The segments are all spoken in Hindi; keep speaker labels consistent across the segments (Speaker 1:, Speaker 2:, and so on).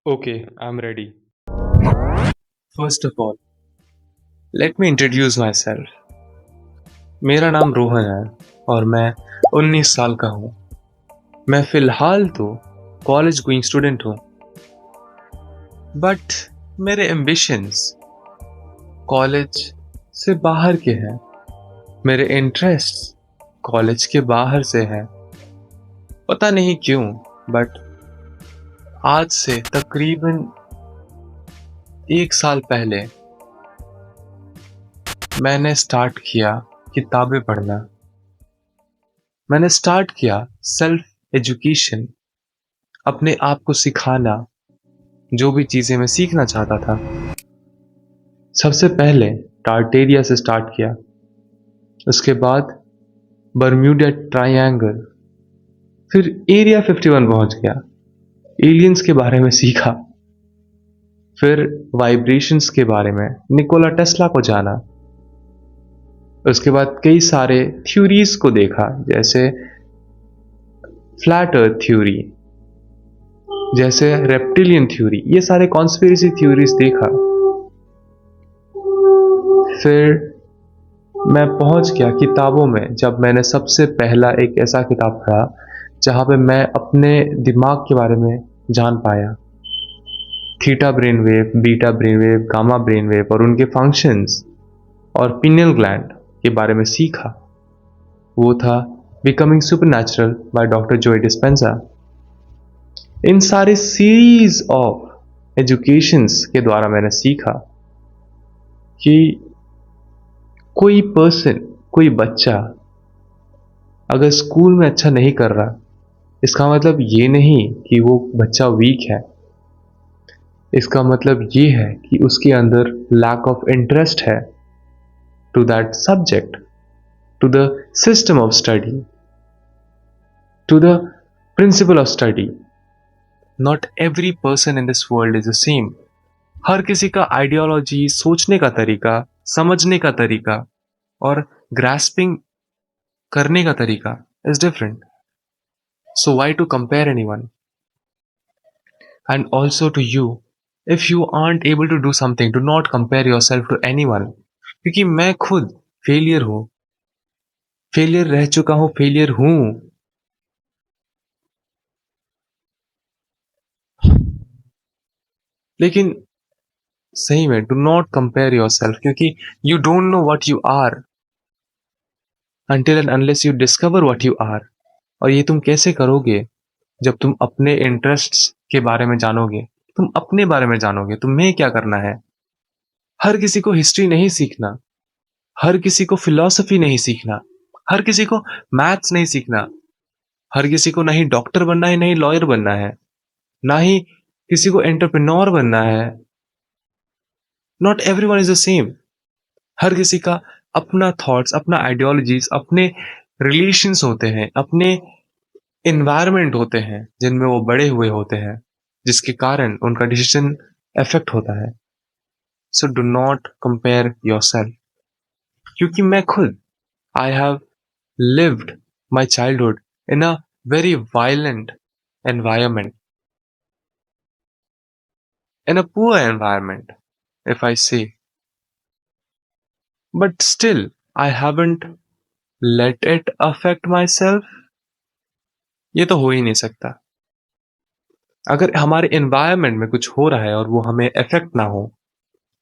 Speaker 1: Okay, I'm ready. First of all, let me introduce myself. मेरा नाम रोहन है और मैं 19 साल का हूँ। मैं फ़िलहाल तो कॉलेज गोइंग स्टूडेंट हूँ, बट मेरे एम्बिशंस कॉलेज से बाहर के हैं। मेरे इंटरेस्ट्स कॉलेज के बाहर से हैं। पता नहीं क्यों, बट आज से तकरीबन 1 साल पहले मैंने स्टार्ट किया किताबें पढ़ना। मैंने स्टार्ट किया सेल्फ एजुकेशन, अपने आप को सिखाना, जो भी चीज़ें मैं सीखना चाहता था। सबसे पहले टार्टेरिया से स्टार्ट किया, उसके बाद बर्म्यूडा ट्रायंगल, फिर एरिया 51 पहुंच गया, एलियंस के बारे में सीखा, फिर वाइब्रेशंस के बारे में निकोला टेस्ला को जाना। उसके बाद कई सारे थ्योरीज को देखा, जैसे फ्लैट अर्थ थ्योरी, जैसे रेप्टिलियन थ्योरी, ये सारे कॉन्स्पिरेसी थ्योरीज देखा। फिर मैं पहुंच गया किताबों में, जब मैंने सबसे पहला एक ऐसा किताब पढ़ा जहां पे मैं अपने दिमाग के बारे में जान पाया। Theta brain wave, beta brain wave, gamma brain wave और उनके फंक्शंस और पिनियल ग्लैंड के बारे में सीखा। वो था becoming supernatural by doctor Joe Dispenza. इन सारे सीरीज ऑफ एजुकेशंस के द्वारा मैंने सीखा कि कोई पर्सन, कोई बच्चा अगर स्कूल में अच्छा नहीं कर रहा, इसका मतलब ये नहीं कि वो बच्चा वीक है। इसका मतलब ये है कि उसके अंदर लैक ऑफ इंटरेस्ट है to that subject, to the system of study, to the principle of study. Not every person in this world is the same. हर किसी का आइडियोलॉजी, सोचने का तरीका, समझने का तरीका और ग्रास्पिंग करने का तरीका is different. So why to compare anyone? And also to you, if you aren't able to do something, do not compare yourself to anyone. क्योंकि मैं खुद फेलियर हूं, फेलियर रह चुका हूं, फेलियर हूं। लेकिन सही में do not compare yourself, क्योंकि you don't know what you are until and unless you discover what you are। और ये तुम कैसे करोगे? जब तुम अपने इंटरेस्ट्स के बारे में जानोगे, तुम अपने बारे में जानोगे तुम्हें क्या करना है। हर किसी को हिस्ट्री नहीं सीखना, हर किसी को फिलॉसफी नहीं सीखना, हर किसी को मैथ्स नहीं सीखना, हर किसी को नहीं डॉक्टर बनना है, नहीं लॉयर बनना है, ना ही किसी को एंटरप्रेन्योर बनना है। Not everyone is the same. हर किसी का अपना थॉट्स, अपना आइडियोलॉजीज, अपने रिलेशंस होते हैं, अपने इन्वायरमेंट होते हैं जिनमें वो बड़े हुए होते हैं, जिसके कारण उनका डिसीजन इफेक्ट होता है। So do not compare yourself, क्योंकि मैं खुद I have lived my childhood in a very violent environment, in a poor environment, if I say. But still, I haven't let it affect myself. ये तो हो ही नहीं सकता। अगर हमारे environment में कुछ हो रहा है और वो हमें affect ना हो,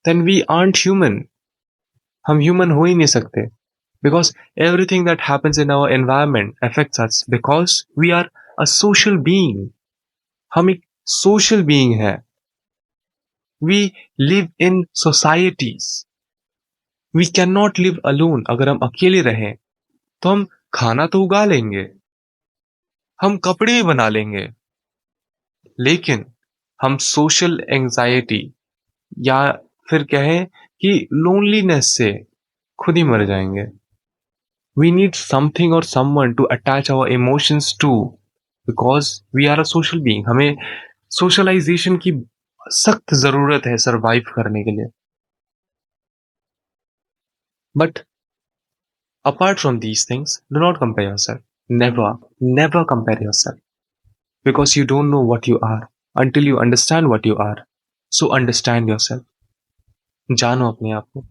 Speaker 1: then we aren't human. हम human हो ही नहीं सकते। Because everything that happens in our environment affects us because we are a social being. हम एक social being है। We live in societies. We cannot live alone। अगर हम अकेले रहें तो हम खाना तो उगा लेंगे, हम कपड़े भी बना लेंगे, लेकिन हम सोशल एंजाइटी या फिर कहें कि लोनलीनेस से खुद ही मर जाएंगे। We need something or someone to attach our emotions to because we are a social being। हमें सोशलाइजेशन की सख्त जरूरत है सरवाइव करने के लिए। But apart from these things, do not compare yourself. Never, never compare yourself because you don't know what you are. until you understand what you are. So understand yourself. जानो अपने आप को.